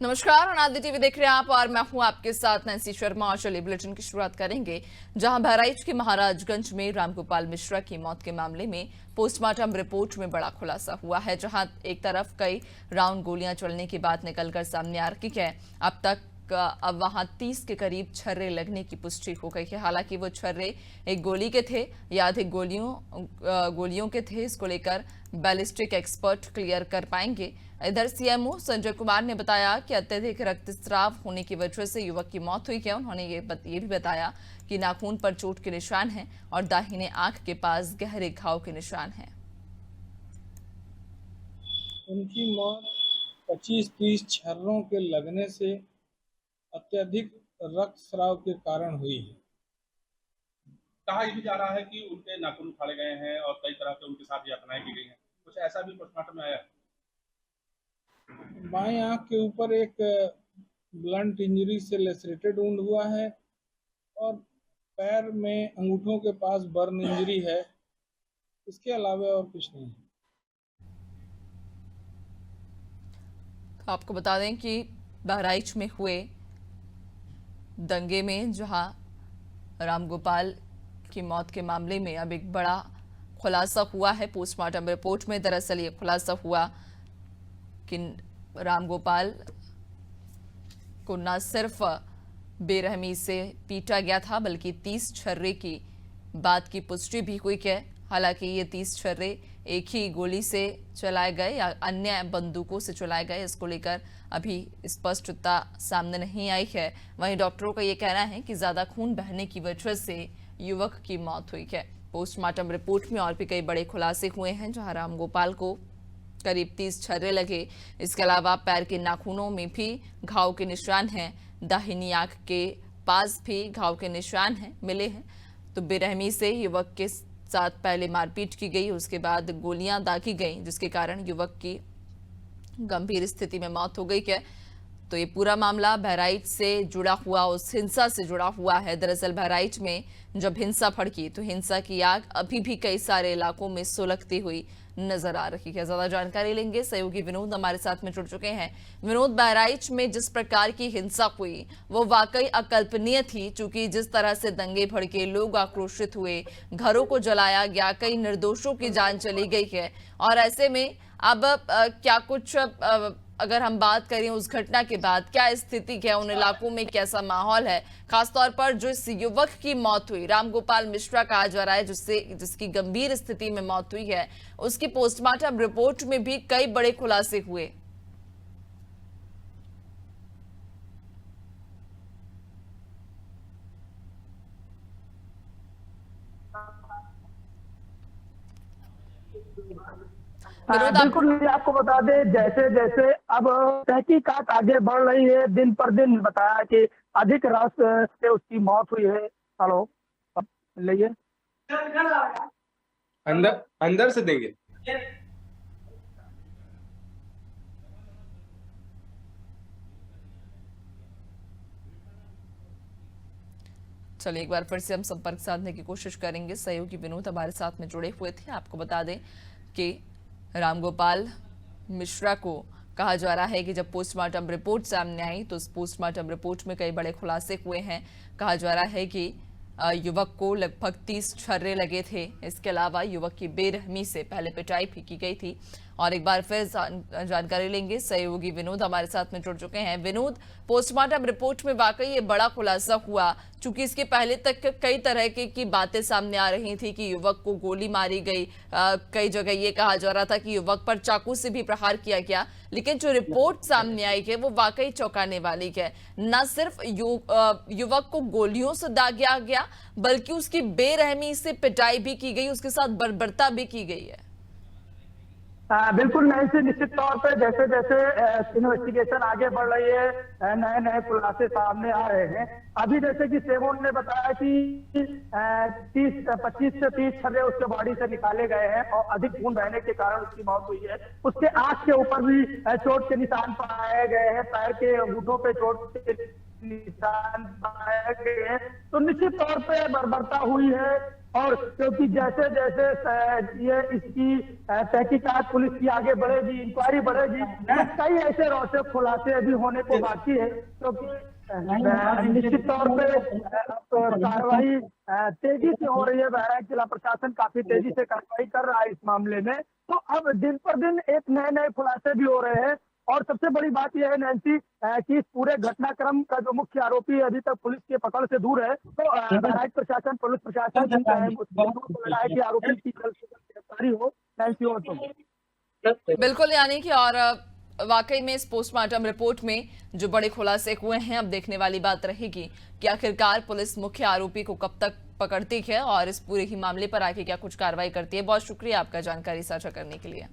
नमस्कार, अनादि टीवी देख रहे हैं आप और मैं हूं आपके साथ नैन्सी शर्मा। और चलिए बुलेटिन की शुरुआत करेंगे, जहां बहराइच के महाराजगंज में रामगोपाल मिश्रा की मौत के मामले में पोस्टमार्टम रिपोर्ट में बड़ा खुलासा हुआ है। जहां एक तरफ कई राउंड गोलियां चलने की बात निकलकर सामने आ रही है। अब तक अब वहां 30 के करीब छर्रे लगने की पुष्टि हो गई है। हालांकि वो छर्रे एक गोली के थे या अधिक गोलियों के थे, इसको लेकर बैलिस्टिक एक्सपर्ट क्लियर कर पाएंगे। इधर सीएमओ संजय कुमार ने बताया कि अत्यधिक रक्तस्राव होने की वजह से युवक की मौत हुई है। उन्होंने ये भी बताया कि नाखून पर चोट के निशान हैं और दाहिने आंख के पास गहरे घाव के निशान हैं। उनकी मौत 25-30 छर्रों के लगने से अत्यधिक रक्तस्राव के कारण हुई है। कहा यह भी जा रहा है कि उनके नाखून उखाड़े गए हैं और कई तरह के उनके साथ यातनाएं की गई हैं। कुछ ऐसा भी पोस्टमार्टम में आया है। बाएं आंख के ऊपर एक ब्लंट इंजरी से लेसरेटेड वुंड हुआ है और पैर में अंगूठों के पास बर्न इंजरी है। इसके अलावा और कुछ नहीं है। तो आपको बता दें कि बहराइच में हुए दंगे में जहां रामगोपाल की मौत के मामले में अब एक बड़ा खुलासा हुआ है। पोस्टमार्टम रिपोर्ट में दरअसल ये खुलासा हुआ कि रामगोपाल को न सिर्फ बेरहमी से पीटा गया था, बल्कि 30 छर्रे की बात की पुष्टि भी हुई है। हालांकि ये 30 छर्रे एक ही गोली से चलाए गए या अन्य बंदूकों से चलाए गए, इसको लेकर अभी स्पष्टता सामने नहीं आई है। वहीं डॉक्टरों का ये कहना है कि ज्यादा खून बहने की वजह से युवक की मौत हुई है। पोस्टमार्टम रिपोर्ट में और भी कई बड़े खुलासे हुए हैं, जहां रामगोपाल को करीब 30 छर्रे लगे। इसके अलावा पैर के नाखूनों में भी घाव के निशान हैं, दाहिनी आंख के पास भी घाव के निशान हैं मिले हैं। तो बेरहमी से युवक के साथ पहले मारपीट की गई, उसके बाद गोलियां दागी गई, जिसके कारण युवक की गंभीर स्थिति में मौत हो गई है। तो ये पूरा मामला बहराइच से जुड़ा हुआ, उस हिंसा से जुड़ा हुआ है। दरअसल बहराइच में जब हिंसा भड़की तो हिंसा की आग अभी भी कई सारे इलाकों में सुलगती हुई नजर आ रही है। ज्यादा जानकारी लेंगे, सहयोगी विनोद हमारे साथ में जुड़ चुके हैं। विनोद, बहराइच में जिस प्रकार की हिंसा हुई वो वाकई अकल्पनीय थी, क्योंकि जिस तरह से दंगे भड़के, लोग आक्रोशित हुए, घरों को जलाया गया, कई निर्दोषों की जान चली गई है। और ऐसे में अब क्या कुछ अगर हम बात करें उस घटना के बाद, क्या स्थिति है उन इलाकों में, कैसा माहौल है, खासतौर पर जो इस युवक की मौत हुई, रामगोपाल मिश्रा कहा जा रहा है, जिसकी गंभीर स्थिति में मौत हुई है, उसकी पोस्टमार्टम रिपोर्ट में भी कई बड़े खुलासे हुए। बिल्कुल नहीं, आपको बता दें जैसे जैसे अब तहकीकात आगे बढ़ रही है, दिन पर दिन बताया कि अधिक रस से उसकी मौत हुई है। हेलो, लेइए अंदर अंदर से देंगे। चलिए एक बार फिर से हम संपर्क साधने की कोशिश करेंगे। सहयोगी विनोद हमारे साथ में जुड़े हुए थे। आपको बता दें कि रामगोपाल मिश्रा को कहा जा रहा है कि जब पोस्टमार्टम रिपोर्ट सामने आई तो उस पोस्टमार्टम रिपोर्ट में कई बड़े खुलासे हुए हैं। कहा जा रहा है कि युवक को लगभग 30 छर्रे लगे थे। इसके अलावा युवक की बेरहमी से पहले पिटाई भी की गई थी। और एक बार फिर जानकारी लेंगे, सहयोगी विनोद हमारे साथ में जुड़ चुके हैं। विनोद, पोस्टमार्टम रिपोर्ट में वाकई ये बड़ा खुलासा हुआ, चूंकि इसके पहले तक कई तरह की बातें सामने आ रही थी कि युवक को गोली मारी गई, कई जगह ये कहा जा रहा था कि युवक पर चाकू से भी प्रहार किया गया। लेकिन जो रिपोर्ट सामने आई है वो वाकई चौंकाने वाली है। न सिर्फ युवक को गोलियों से दागा गया, बल्कि उसकी बेरहमी से पिटाई भी की गई, उसके साथ बर्बरता भी की गई है। बिल्कुल नहीं, से निश्चित तौर पे जैसे जैसे इन्वेस्टिगेशन आगे बढ़ रही है, नए नए खुलासे सामने आ रहे हैं। अभी जैसे कि सेमोन ने बताया कि 25 से 30 छर्रे उसके बॉडी से निकाले गए हैं और अधिक खून बहने के कारण उसकी मौत हुई है। उसके आंख के ऊपर भी चोट के निशान पाए गए हैं, पैर के अंगूठों पे चोट के निशान पाए गए हैं। तो निश्चित तौर पे बर्बरता हुई है, और क्योंकि जैसे जैसे ये इसकी तहकीकात पुलिस की आगे बढ़ेगी, इंक्वायरी बढ़ेगी, तो कई ऐसे रोचक खुलासे अभी होने को बाकी है, क्योंकि निश्चित तौर पे अब कार्रवाई तेजी से हो रही है। बहराइच जिला प्रशासन काफी तेजी से कार्रवाई कर रहा है इस मामले में। तो अब दिन पर दिन एक नए नए खुलासे भी हो रहे हैं। और सबसे बड़ी बात यह है नैन्सी कि इस पूरे घटनाक्रम का जो मुख्य आरोपी अभी तक पुलिस के पकड़ से दूर है, तो बहराइच प्रशासन, पुलिस प्रशासन को लगा है कि आरोपी की जल्द से जल्द गिरफ्तारी हो। नैन्सी, और तो बिल्कुल, यानी कि और वाकई में इस पोस्टमार्टम रिपोर्ट में जो बड़े खुलासे हुए हैं, अब देखने वाली बात रहेगी कि आखिरकार पुलिस मुख्य आरोपी को कब तक पकड़ती है और इस पूरे ही मामले पर आगे क्या कुछ कार्रवाई करती है। बहुत शुक्रिया आपका जानकारी साझा करने के लिए।